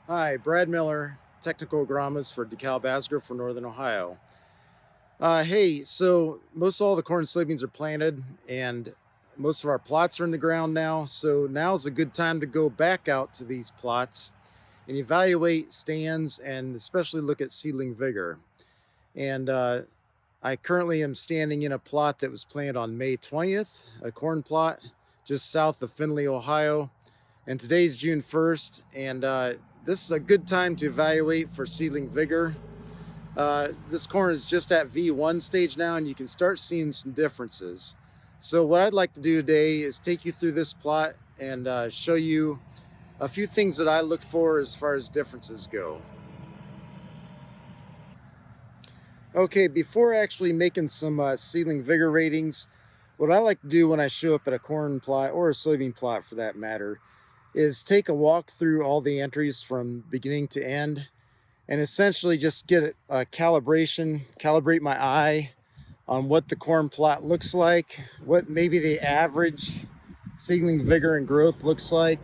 Hi, Brad Miller, technical agronomist for DeKalb Asger for Northern Ohio. Hey, so most all the corn and soybeans are planted, and most of our plots are in the ground now. So now's a good time to go back out to these plots and evaluate stands, and especially look at seedling vigor. And I currently am standing in a plot that was planted on May 20th, a corn plot just south of Findlay, Ohio. And today's June 1st, and this is a good time to evaluate for seedling vigor. This corn is just at V1 stage now, and you can start seeing some differences. So what I'd like to do today is take you through this plot and show you a few things that I look for as far as differences go. Okay, before actually making some seedling vigor ratings, what I like to do when I show up at a corn plot, or a soybean plot for that matter, is take a walk through all the entries from beginning to end, and essentially just get a calibrate my eye on what the corn plot looks like, what maybe the average seedling vigor and growth looks like.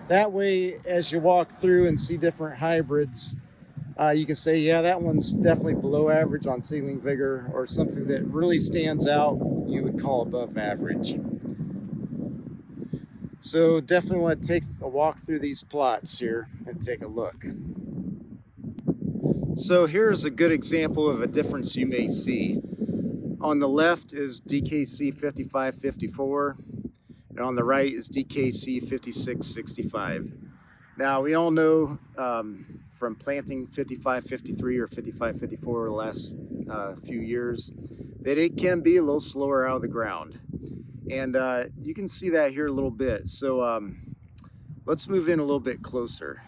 That way, as you walk through and see different hybrids, you can say, yeah, that one's definitely below average on seedling vigor, or something that really stands out you would call above average. So definitely want to take a walk through these plots here and take a look. So here's a good example of a difference you may see. On the left is DKC 5554, and on the right is DKC 5665. Now we all know from planting 5553 or 5554 the last few years that it can be a little slower out of the ground. And you can see that here a little bit. So let's move in a little bit closer.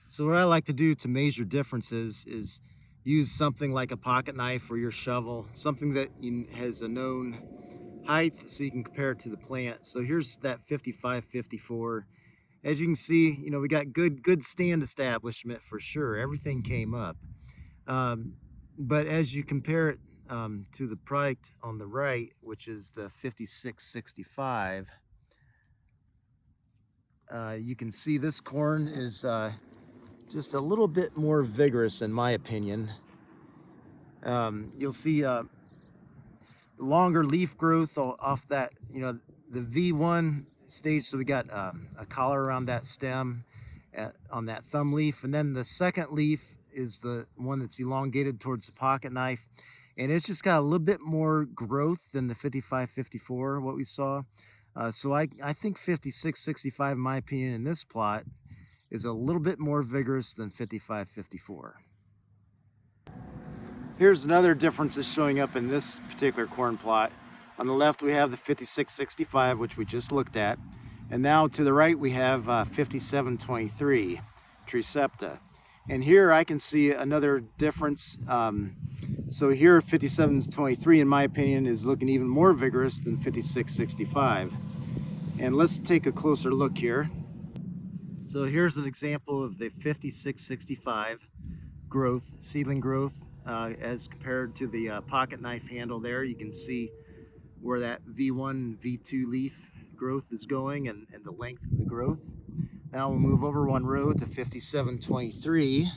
So what I like to do to measure differences is use something like a pocket knife or your shovel, something that has a known height so you can compare it to the plant. So here's that 5554. As you can see, we got good stand establishment for sure. Everything came up. Um, but as you compare it to the product on the right, which is the 5665, you can see this corn is just a little bit more vigorous in my opinion. You'll see longer leaf growth off that, the V1 stage. So we got a collar around that stem on that thumb leaf. And then the second leaf is the one that's elongated towards the pocket knife. And it's just got a little bit more growth than the 5554, what we saw. So I think 5665, in my opinion, in this plot is a little bit more vigorous than 5554. Here's another difference that's showing up in this particular corn plot. On the left, we have the 5665, which we just looked at. And now to the right, we have 5723, Tricepta. And here I can see another difference. So here, 5723, in my opinion, is looking even more vigorous than 5665. And let's take a closer look here. So here's an example of the 5665 growth, seedling growth, as compared to the pocket knife handle there. You can see where that V1 and V2 leaf growth is going, and the length of the growth. Now we'll move over one row to 5723.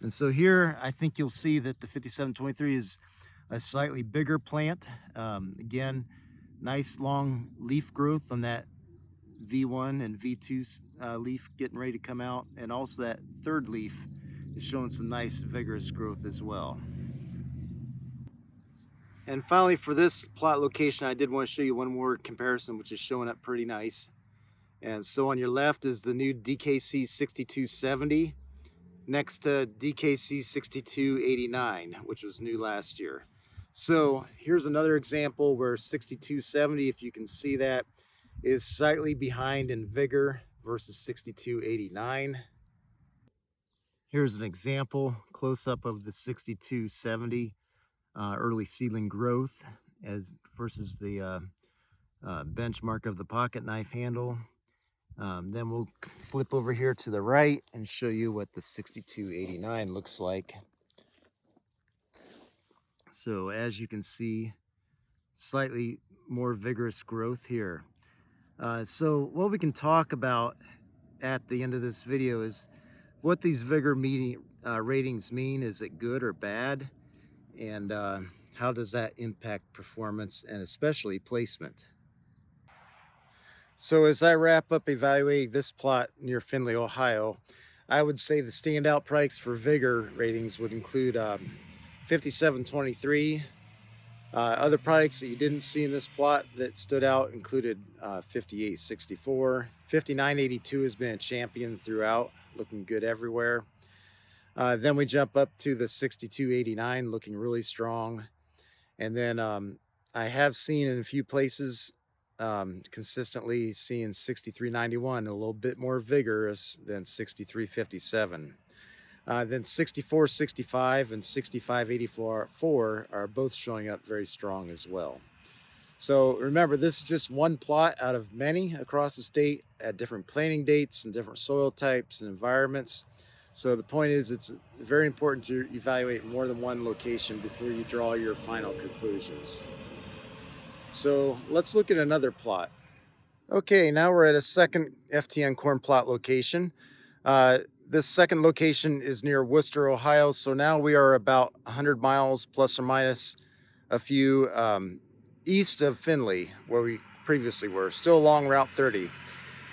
And so here I think you'll see that the 5723 is a slightly bigger plant. Again, nice long leaf growth on that V1 and V2 leaf getting ready to come out, and also that third leaf is showing some nice vigorous growth as well. And finally, for this plot location, I did want to show you one more comparison, which is showing up pretty nice. And so on your left is the new DKC 6270 next to DKC 6289, which was new last year. So here's another example where 6270, if you can see that, is slightly behind in vigor versus 6289. Here's an example close-up of the 6270 early seedling growth as versus the benchmark of the pocket knife handle. Then we'll flip over here to the right and show you what the 6289 looks like. So as you can see, slightly more vigorous growth here. So what we can talk about at the end of this video is what these vigor ratings mean. Is it good or bad? And how does that impact performance and especially placement? So as I wrap up evaluating this plot near Findlay, Ohio, I would say the standout products for vigor ratings would include 5723. Other products that you didn't see in this plot that stood out included 5864. 5982 has been a champion throughout, looking good everywhere. Then we jump up to the 6289, looking really strong. And then I have seen in a few places consistently seeing 6391, a little bit more vigorous than 6357. Then 6465 and 6584 are both showing up very strong as well. So remember, this is just one plot out of many across the state at different planting dates and different soil types and environments. So the point is, it's very important to evaluate more than one location before you draw your final conclusions. So let's look at another plot. Okay, now we're at a second FTN corn plot location. This second location is near Worcester, Ohio. So now we are about 100 miles plus or minus a few east of Findlay, where we previously were, still along Route 30.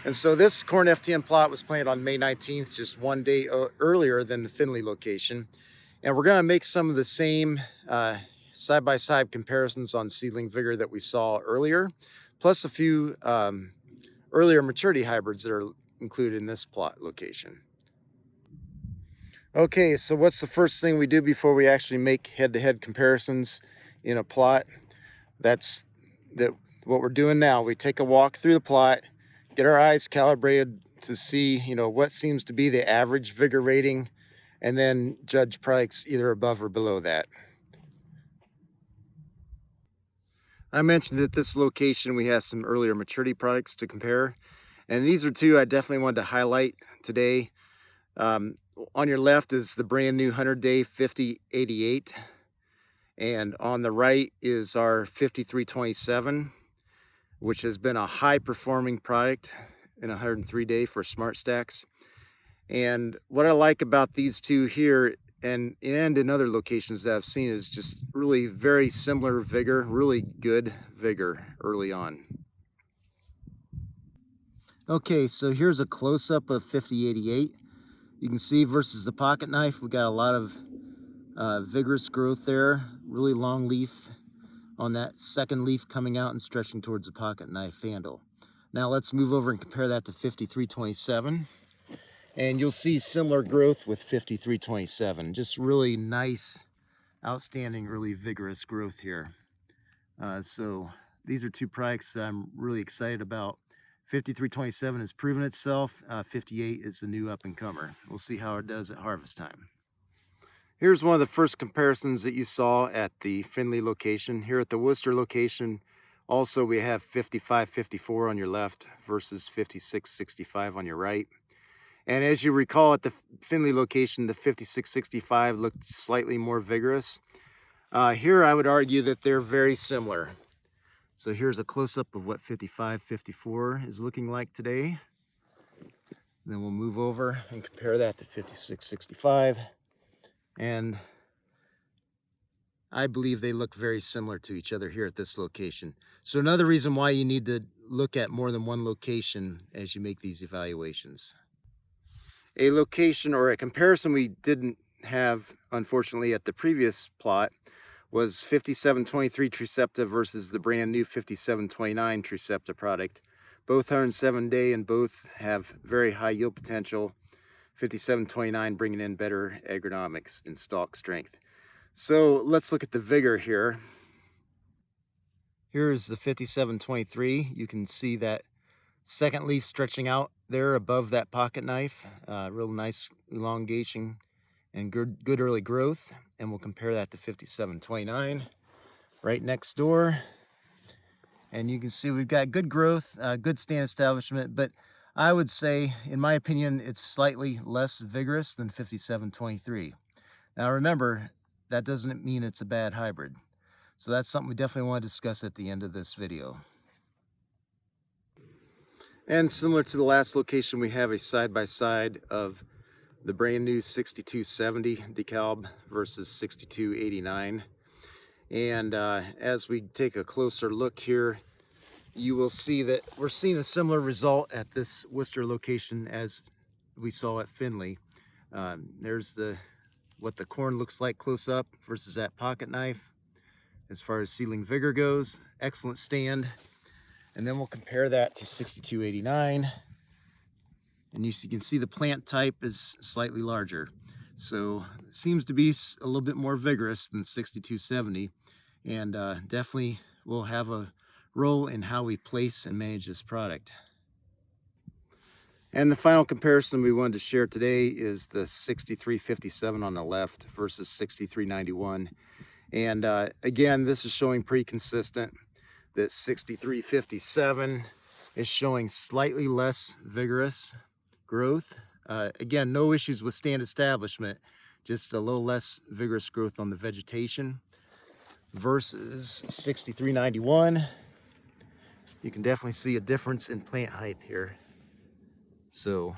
And so this corn FTN plot was planted on May 19th, just one day earlier than the Findlay location. And we're gonna make some of the same side-by-side comparisons on seedling vigor that we saw earlier, plus a few earlier maturity hybrids that are included in this plot location. Okay, so what's the first thing we do before we actually make head-to-head comparisons in a plot? That's what we're doing now. We take a walk through the plot, get our eyes calibrated to see, what seems to be the average vigor rating, and then judge products either above or below that. I mentioned at this location we have some earlier maturity products to compare, and these are two I definitely wanted to highlight today. On your left is the brand new 100-day 5088, and on the right is our 5327, which has been a high-performing product in 103-day for Smart Stacks. And what I like about these two here and in other locations that I've seen is just really very similar vigor, really good vigor early on. Okay, so here's a close-up of 5088. You can see versus the pocket knife, we got a lot of vigorous growth there, really long leaf on that second leaf coming out and stretching towards the pocket knife handle. Now let's move over and compare that to 5327. And you'll see similar growth with 5327. Just really nice, outstanding, really vigorous growth here. So these are two products that I'm really excited about. 5327 has proven itself. 58 is the new up-and-comer. We'll see how it does at harvest time. Here's one of the first comparisons that you saw at the Findlay location. Here at the Worcester location, also we have 5554 on your left versus 5665 on your right. And as you recall, at the Findlay location, the 5665 looked slightly more vigorous. Here I would argue that they're very similar. So here's a close-up of what 5554 is looking like today. Then we'll move over and compare that to 5665. And I believe they look very similar to each other here at this location. So another reason why you need to look at more than one location as you make these evaluations. A location or a comparison we didn't have, unfortunately, at the previous plot was 5723 Tricepta versus the brand new 5729 Tricepta product. Both 107-day and both have very high yield potential. 5729 bringing in better agronomics and stalk strength. So let's look at the vigor here. Here's the 5723. You can see that second leaf stretching out there above that pocket knife. Real nice elongation and good early growth. And we'll compare that to 5729 right next door. And you can see we've got good growth, good stand establishment, but I would say, in my opinion, it's slightly less vigorous than 5723. Now remember, that doesn't mean it's a bad hybrid. So that's something we definitely want to discuss at the end of this video. And similar to the last location, we have a side-by-side of the brand new 6270 DeKalb versus 6289. And as we take a closer look here, you will see that we're seeing a similar result at this Worcester location as we saw at Findlay. There's what the corn looks like close up versus that pocket knife. As far as seedling vigor goes, excellent stand. And then we'll compare that to 6289. And you can see the plant type is slightly larger. So it seems to be a little bit more vigorous than 6270. And definitely will have a role in how we place and manage this product. And the final comparison we wanted to share today is the 6357 on the left versus 6391. And again, this is showing pretty consistent that 6357 is showing slightly less vigorous growth. Again, no issues with stand establishment, just a little less vigorous growth on the vegetation versus 6391. You can definitely see a difference in plant height here. So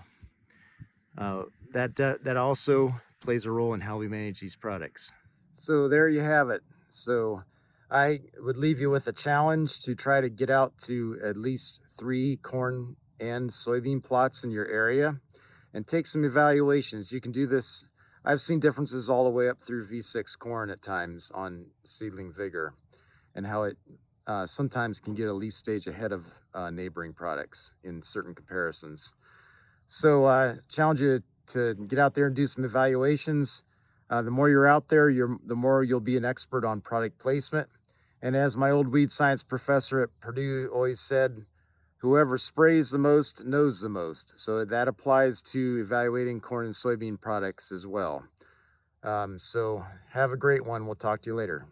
that also plays a role in how we manage these products. So there you have it. So I would leave you with a challenge to try to get out to at least 3 corn and soybean plots in your area and take some evaluations. You can do this. I've seen differences all the way up through V6 corn at times on seedling vigor and how it sometimes can get a leaf stage ahead of neighboring products in certain comparisons. So challenge you to get out there and do some evaluations. The more you're out there, the more you'll be an expert on product placement. And as my old weed science professor at Purdue always said, whoever sprays the most knows the most. So that applies to evaluating corn and soybean products as well. So have a great one. We'll talk to you later.